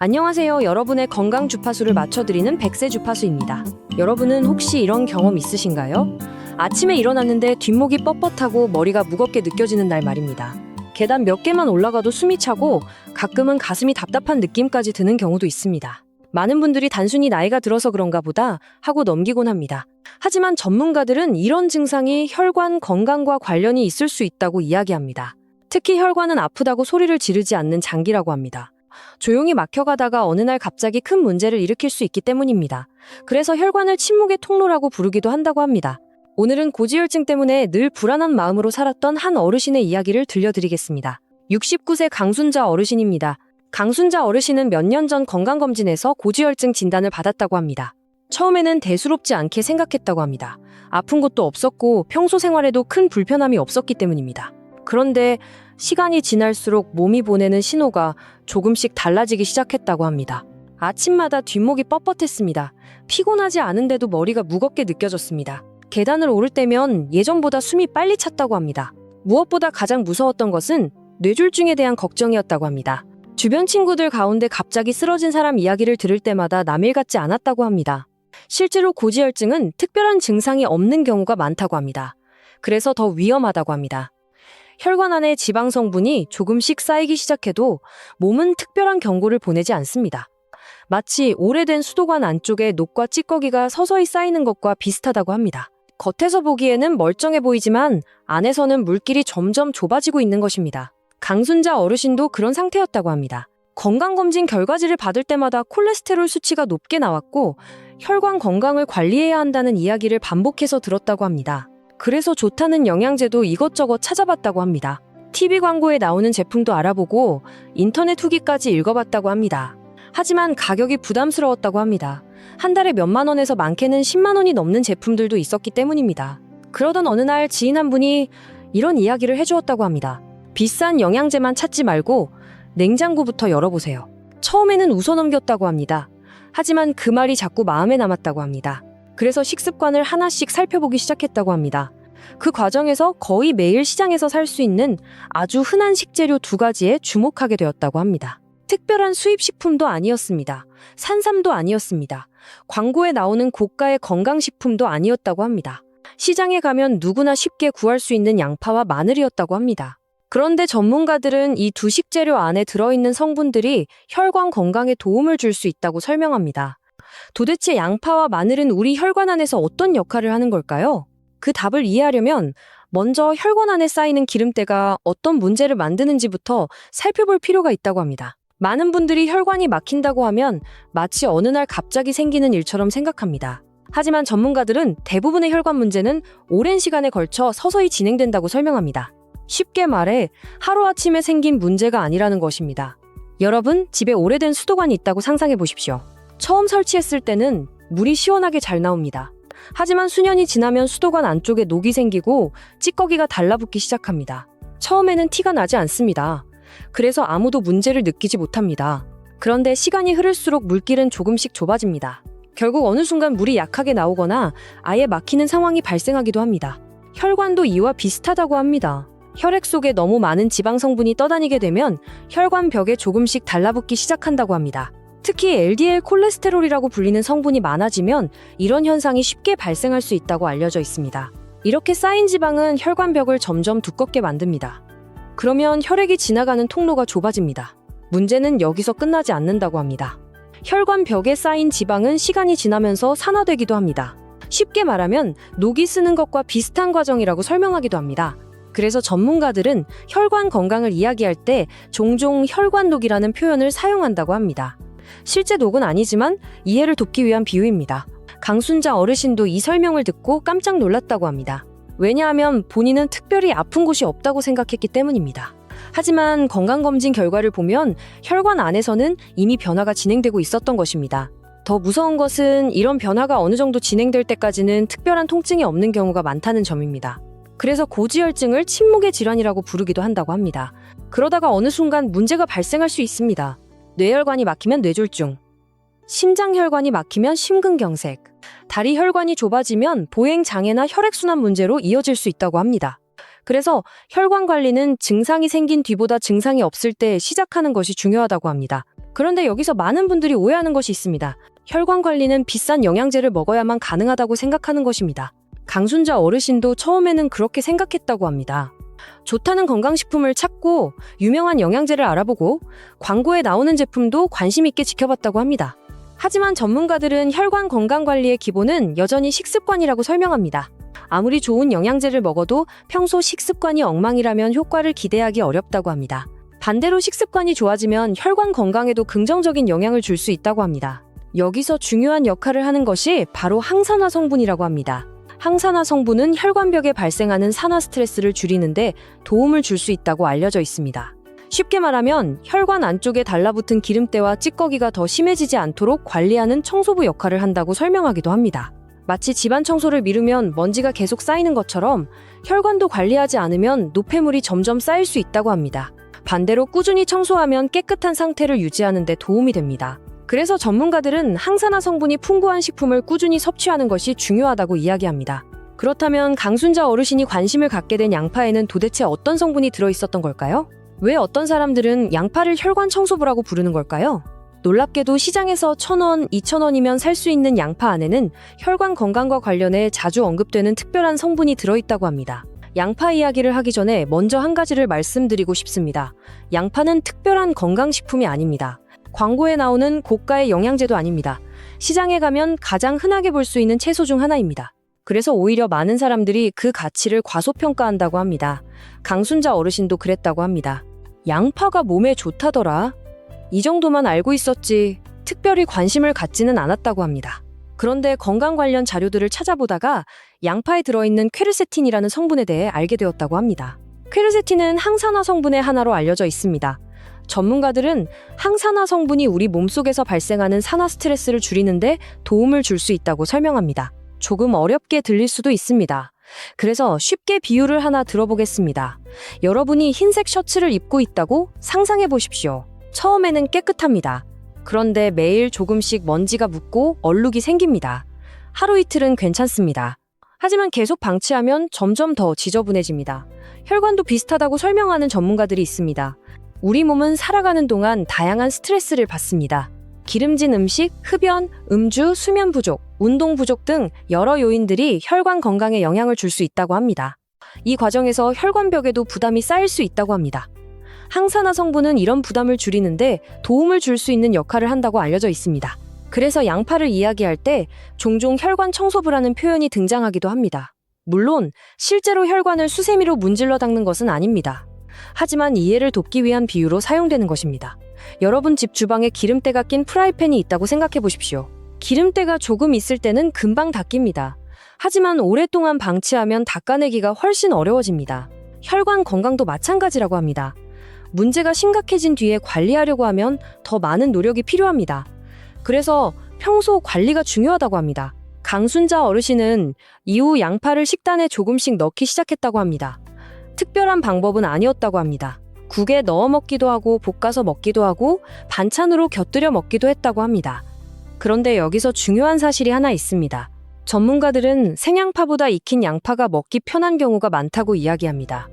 안녕하세요. 여러분의 건강 주파수를 맞춰드리는 백세 주파수입니다. 여러분은 혹시 이런 경험 있으신가요? 아침에 일어났는데 뒷목이 뻣뻣하고 머리가 무겁게 느껴지는 날 말입니다. 계단 몇 개만 올라가도 숨이 차고 가끔은 가슴이 답답한 느낌까지 드는 경우도 있습니다. 많은 분들이 단순히 나이가 들어서 그런가 보다 하고 넘기곤 합니다. 하지만 전문가들은 이런 증상이 혈관 건강과 관련이 있을 수 있다고 이야기합니다. 특히 혈관은 아프다고 소리를 지르지 않는 장기라고 합니다. 조용히 막혀가다가 어느 날 갑자기 큰 문제를 일으킬 수 있기 때문입니다. 그래서 혈관을 침묵의 통로라고 부르기도 한다고 합니다. 오늘은 고지혈증 때문에 늘 불안한 마음으로 살았던 한 어르신의 이야기를 들려드리겠습니다. 69세 강순자 어르신입니다. 강순자 어르신은 몇 년 전 건강검진에서 고지혈증 진단을 받았다고 합니다. 처음에는 대수롭지 않게 생각했다고 합니다. 아픈 것도 없었고 평소 생활에도 큰 불편함이 없었기 때문입니다. 그런데 시간이 지날수록 몸이 보내는 신호가 조금씩 달라지기 시작했다고 합니다. 아침마다 뒷목이 뻣뻣했습니다. 피곤하지 않은데도 머리가 무겁게 느껴졌습니다. 계단을 오를 때면 예전보다 숨이 빨리 찼다고 합니다. 무엇보다 가장 무서웠던 것은 뇌졸중에 대한 걱정이었다고 합니다. 주변 친구들 가운데 갑자기 쓰러진 사람 이야기를 들을 때마다 남일 같지 않았다고 합니다. 실제로 고지혈증은 특별한 증상이 없는 경우가 많다고 합니다. 그래서 더 위험하다고 합니다. 혈관 안에 지방 성분이 조금씩 쌓이기 시작해도 몸은 특별한 경고를 보내지 않습니다. 마치 오래된 수도관 안쪽에 녹과 찌꺼기가 서서히 쌓이는 것과 비슷하다고 합니다. 겉에서 보기에는 멀쩡해 보이지만 안에서는 물길이 점점 좁아지고 있는 것입니다. 강순자 어르신도 그런 상태였다고 합니다. 건강검진 결과지를 받을 때마다 콜레스테롤 수치가 높게 나왔고 혈관 건강을 관리해야 한다는 이야기를 반복해서 들었다고 합니다. 그래서 좋다는 영양제도 이것저것 찾아봤다고 합니다. TV 광고에 나오는 제품도 알아보고 인터넷 후기까지 읽어봤다고 합니다. 하지만 가격이 부담스러웠다고 합니다. 한 달에 몇만 원에서 많게는 10만 원이 넘는 제품들도 있었기 때문입니다. 그러던 어느 날 지인 한 분이 이런 이야기를 해주었다고 합니다. 비싼 영양제만 찾지 말고 냉장고부터 열어보세요. 처음에는 웃어넘겼다고 합니다. 하지만 그 말이 자꾸 마음에 남았다고 합니다. 그래서 식습관을 하나씩 살펴보기 시작했다고 합니다. 그 과정에서 거의 매일 시장에서 살 수 있는 아주 흔한 식재료 2가지에 주목하게 되었다고 합니다. 특별한 수입식품도 아니었습니다. 산삼도 아니었습니다. 광고에 나오는 고가의 건강식품도 아니었다고 합니다. 시장에 가면 누구나 쉽게 구할 수 있는 양파와 마늘이었다고 합니다. 그런데 전문가들은 이 2식재료 안에 들어있는 성분들이 혈관 건강에 도움을 줄 수 있다고 설명합니다. 도대체 양파와 마늘은 우리 혈관 안에서 어떤 역할을 하는 걸까요? 그 답을 이해하려면 먼저 혈관 안에 쌓이는 기름때가 어떤 문제를 만드는지부터 살펴볼 필요가 있다고 합니다. 많은 분들이 혈관이 막힌다고 하면 마치 어느 날 갑자기 생기는 일처럼 생각합니다. 하지만 전문가들은 대부분의 혈관 문제는 오랜 시간에 걸쳐 서서히 진행된다고 설명합니다. 쉽게 말해 하루아침에 생긴 문제가 아니라는 것입니다. 여러분, 집에 오래된 수도관이 있다고 상상해 보십시오. 처음 설치했을 때는 물이 시원하게 잘 나옵니다. 하지만 수년이 지나면 수도관 안쪽에 녹이 생기고 찌꺼기가 달라붙기 시작합니다. 처음에는 티가 나지 않습니다. 그래서 아무도 문제를 느끼지 못합니다. 그런데 시간이 흐를수록 물길은 조금씩 좁아집니다. 결국 어느 순간 물이 약하게 나오거나 아예 막히는 상황이 발생하기도 합니다. 혈관도 이와 비슷하다고 합니다. 혈액 속에 너무 많은 지방 성분이 떠다니게 되면 혈관 벽에 조금씩 달라붙기 시작한다고 합니다. 특히 LDL 콜레스테롤이라고 불리는 성분이 많아지면 이런 현상이 쉽게 발생할 수 있다고 알려져 있습니다. 이렇게 쌓인 지방은 혈관벽을 점점 두껍게 만듭니다. 그러면 혈액이 지나가는 통로가 좁아집니다. 문제는 여기서 끝나지 않는다고 합니다. 혈관벽에 쌓인 지방은 시간이 지나면서 산화되기도 합니다. 쉽게 말하면 녹이 쓰는 것과 비슷한 과정이라고 설명하기도 합니다. 그래서 전문가들은 혈관 건강을 이야기할 때 종종 혈관녹이라는 표현을 사용한다고 합니다. 실제 녹은 아니지만 이해를 돕기 위한 비유입니다. 강순자 어르신도 이 설명을 듣고 깜짝 놀랐다고 합니다. 왜냐하면 본인은 특별히 아픈 곳이 없다고 생각했기 때문입니다. 하지만 건강검진 결과를 보면 혈관 안에서는 이미 변화가 진행되고 있었던 것입니다. 더 무서운 것은 이런 변화가 어느 정도 진행될 때까지는 특별한 통증이 없는 경우가 많다는 점입니다. 그래서 고지혈증을 침묵의 질환이라고 부르기도 한다고 합니다. 그러다가 어느 순간 문제가 발생할 수 있습니다. 뇌혈관이 막히면 뇌졸중, 심장혈관이 막히면 심근경색, 다리 혈관이 좁아지면 보행장애나 혈액순환 문제로 이어질 수 있다고 합니다. 그래서 혈관 관리는 증상이 생긴 뒤보다 증상이 없을 때 시작하는 것이 중요하다고 합니다. 그런데 여기서 많은 분들이 오해하는 것이 있습니다. 혈관 관리는 비싼 영양제를 먹어야만 가능하다고 생각하는 것입니다. 강순자 어르신도 처음에는 그렇게 생각했다고 합니다. 좋다는 건강식품을 찾고 유명한 영양제를 알아보고 광고에 나오는 제품도 관심 있게 지켜봤다고 합니다. 하지만 전문가들은 혈관 건강관리의 기본은 여전히 식습관이라고 설명합니다. 아무리 좋은 영양제를 먹어도 평소 식습관이 엉망이라면 효과를 기대하기 어렵다고 합니다. 반대로 식습관이 좋아지면 혈관 건강에도 긍정적인 영향을 줄 수 있다고 합니다. 여기서 중요한 역할을 하는 것이 바로 항산화 성분이라고 합니다. 항산화 성분은 혈관벽에 발생하는 산화 스트레스를 줄이는데 도움을 줄 수 있다고 알려져 있습니다. 쉽게 말하면 혈관 안쪽에 달라붙은 기름때와 찌꺼기가 더 심해지지 않도록 관리하는 청소부 역할을 한다고 설명하기도 합니다. 마치 집안 청소를 미루면 먼지가 계속 쌓이는 것처럼 혈관도 관리하지 않으면 노폐물이 점점 쌓일 수 있다고 합니다. 반대로 꾸준히 청소하면 깨끗한 상태를 유지하는 데 도움이 됩니다. 그래서 전문가들은 항산화 성분이 풍부한 식품을 꾸준히 섭취하는 것이 중요하다고 이야기합니다. 그렇다면 강순자 어르신이 관심을 갖게 된 양파에는 도대체 어떤 성분이 들어있었던 걸까요? 왜 어떤 사람들은 양파를 혈관 청소부라고 부르는 걸까요? 놀랍게도 시장에서 1,000원, 2,000원이면 살 수 있는 양파 안에는 혈관 건강과 관련해 자주 언급되는 특별한 성분이 들어있다고 합니다. 양파 이야기를 하기 전에 먼저 한 가지를 말씀드리고 싶습니다. 양파는 특별한 건강식품이 아닙니다. 광고에 나오는 고가의 영양제도 아닙니다. 시장에 가면 가장 흔하게 볼 수 있는 채소 중 하나입니다. 그래서 오히려 많은 사람들이 그 가치를 과소평가한다고 합니다. 강순자 어르신도 그랬다고 합니다. 양파가 몸에 좋다더라. 이 정도만 알고 있었지 특별히 관심을 갖지는 않았다고 합니다. 그런데 건강 관련 자료들을 찾아보다가 양파에 들어있는 퀘르세틴이라는 성분에 대해 알게 되었다고 합니다. 퀘르세틴은 항산화 성분의 하나로 알려져 있습니다. 전문가들은 항산화 성분이 우리 몸속에서 발생하는 산화 스트레스를 줄이는데 도움을 줄 수 있다고 설명합니다. 조금 어렵게 들릴 수도 있습니다. 그래서 쉽게 비유를 하나 들어보겠습니다. 여러분이 흰색 셔츠를 입고 있다고 상상해 보십시오. 처음에는 깨끗합니다. 그런데 매일 조금씩 먼지가 묻고 얼룩이 생깁니다. 하루 이틀은 괜찮습니다. 하지만 계속 방치하면 점점 더 지저분해집니다. 혈관도 비슷하다고 설명하는 전문가들이 있습니다. 우리 몸은 살아가는 동안 다양한 스트레스를 받습니다. 기름진 음식, 흡연, 음주, 수면 부족, 운동 부족 등 여러 요인들이 혈관 건강에 영향을 줄 수 있다고 합니다. 이 과정에서 혈관벽에도 부담이 쌓일 수 있다고 합니다. 항산화 성분은 이런 부담을 줄이는데 도움을 줄 수 있는 역할을 한다고 알려져 있습니다. 그래서 양파를 이야기할 때 종종 혈관 청소부라는 표현이 등장하기도 합니다. 물론 실제로 혈관을 수세미로 문질러 닦는 것은 아닙니다. 하지만 이해를 돕기 위한 비유로 사용되는 것입니다. 여러분 집 주방에 기름때가 낀 프라이팬이 있다고 생각해 보십시오. 기름때가 조금 있을 때는 금방 닦입니다. 하지만 오랫동안 방치하면 닦아내기가 훨씬 어려워집니다. 혈관 건강도 마찬가지라고 합니다. 문제가 심각해진 뒤에 관리하려고 하면 더 많은 노력이 필요합니다. 그래서 평소 관리가 중요하다고 합니다. 강순자 어르신은 이후 양파를 식단에 조금씩 넣기 시작했다고 합니다. 특별한 방법은 아니었다고 합니다. 국에 넣어 먹기도 하고 볶아서 먹기도 하고 반찬으로 곁들여 먹기도 했다고 합니다. 그런데 여기서 중요한 사실이 하나 있습니다. 전문가들은 생양파보다 익힌 양파가 먹기 편한 경우가 많다고 이야기합니다.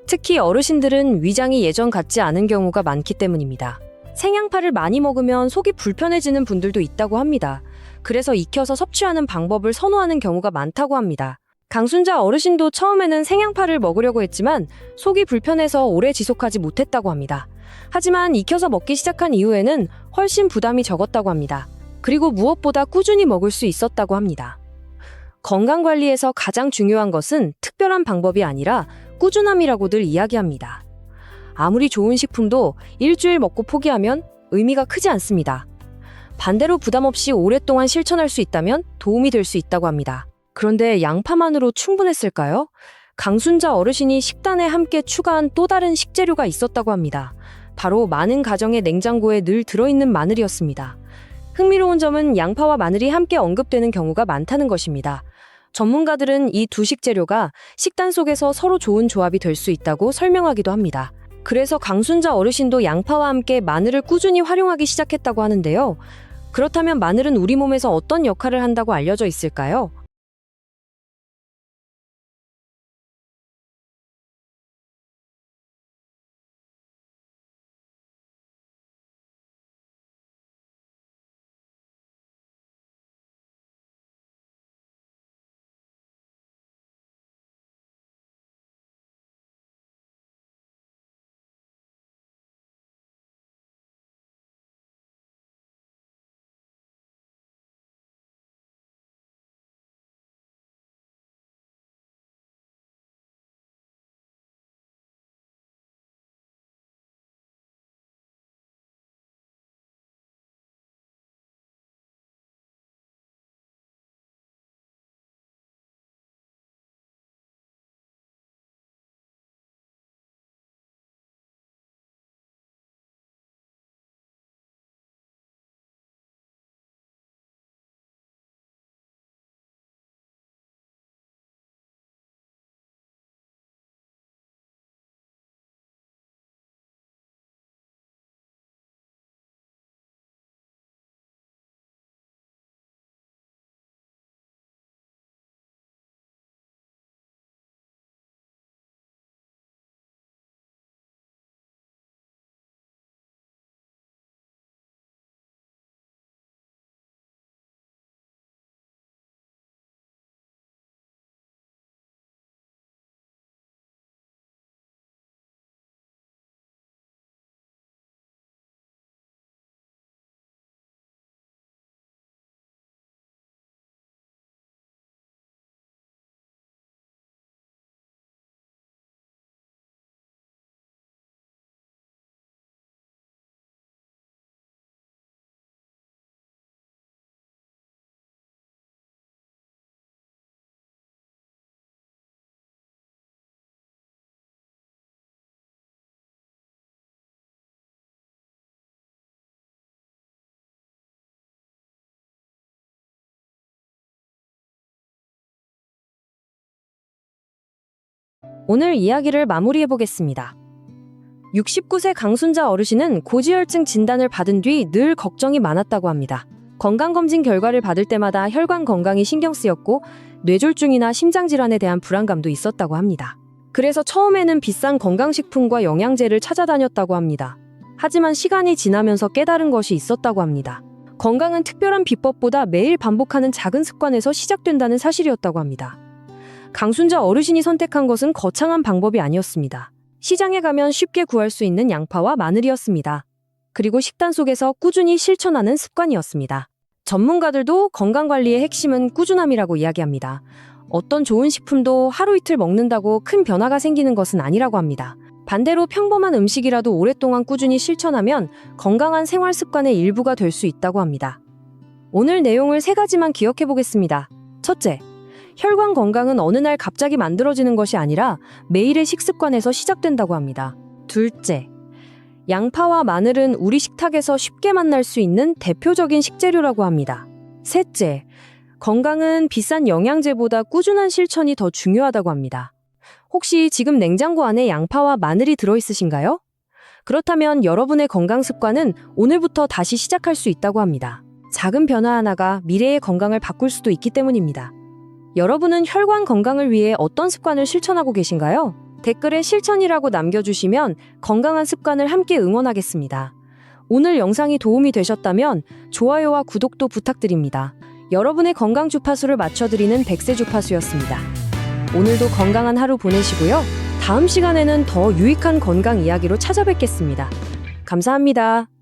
특히 어르신들은 위장이 예전 같지 않은 경우가 많기 때문입니다. 생양파를 많이 먹으면 속이 불편해지는 분들도 있다고 합니다. 그래서 익혀서 섭취하는 방법을 선호하는 경우가 많다고 합니다. 강순자 어르신도 처음에는 생양파를 먹으려고 했지만 속이 불편해서 오래 지속하지 못했다고 합니다. 하지만 익혀서 먹기 시작한 이후에는 훨씬 부담이 적었다고 합니다. 그리고 무엇보다 꾸준히 먹을 수 있었다고 합니다. 건강관리에서 가장 중요한 것은 특별한 방법이 아니라 꾸준함이라고들 이야기합니다. 아무리 좋은 식품도 일주일 먹고 포기하면 의미가 크지 않습니다. 반대로 부담 없이 오랫동안 실천할 수 있다면 도움이 될 수 있다고 합니다. 그런데 양파만으로 충분했을까요? 강순자 어르신이 식단에 함께 추가한 또 다른 식재료가 있었다고 합니다. 바로 많은 가정의 냉장고에 늘 들어있는 마늘이었습니다. 흥미로운 점은 양파와 마늘이 함께 언급되는 경우가 많다는 것입니다. 전문가들은 이 두 식재료가 식단 속에서 서로 좋은 조합이 될 수 있다고 설명하기도 합니다. 그래서 강순자 어르신도 양파와 함께 마늘을 꾸준히 활용하기 시작했다고 하는데요. 그렇다면 마늘은 우리 몸에서 어떤 역할을 한다고 알려져 있을까요? 오늘 이야기를 마무리해 보겠습니다. 69세 강순자 어르신은 고지혈증 진단을 받은 뒤 늘 걱정이 많았다고 합니다. 건강검진 결과를 받을 때마다 혈관 건강이 신경 쓰였고 뇌졸중이나 심장질환에 대한 불안감도 있었다고 합니다. 그래서 처음에는 비싼 건강식품과 영양제를 찾아다녔다고 합니다. 하지만 시간이 지나면서 깨달은 것이 있었다고 합니다. 건강은 특별한 비법보다 매일 반복하는 작은 습관에서 시작된다는 사실이었다고 합니다. 강순자 어르신이 선택한 것은 거창한 방법이 아니었습니다. 시장에 가면 쉽게 구할 수 있는 양파와 마늘이었습니다. 그리고 식단 속에서 꾸준히 실천하는 습관이었습니다. 전문가들도 건강관리의 핵심은 꾸준함이라고 이야기합니다. 어떤 좋은 식품도 하루 이틀 먹는다고 큰 변화가 생기는 것은 아니라고 합니다. 반대로 평범한 음식이라도 오랫동안 꾸준히 실천하면 건강한 생활 습관의 일부가 될 수 있다고 합니다. 오늘 내용을 3가지만 기억해 보겠습니다. 첫째, 혈관 건강은 어느 날 갑자기 만들어지는 것이 아니라 매일의 식습관에서 시작된다고 합니다. 둘째, 양파와 마늘은 우리 식탁에서 쉽게 만날 수 있는 대표적인 식재료라고 합니다. 셋째, 건강은 비싼 영양제보다 꾸준한 실천이 더 중요하다고 합니다. 혹시 지금 냉장고 안에 양파와 마늘이 들어있으신가요? 그렇다면 여러분의 건강 습관은 오늘부터 다시 시작할 수 있다고 합니다. 작은 변화 하나가 미래의 건강을 바꿀 수도 있기 때문입니다. 여러분은 혈관 건강을 위해 어떤 습관을 실천하고 계신가요? 댓글에 실천이라고 남겨주시면 건강한 습관을 함께 응원하겠습니다. 오늘 영상이 도움이 되셨다면 좋아요와 구독도 부탁드립니다. 여러분의 건강 주파수를 맞춰드리는 백세 주파수였습니다. 오늘도 건강한 하루 보내시고요. 다음 시간에는 더 유익한 건강 이야기로 찾아뵙겠습니다. 감사합니다.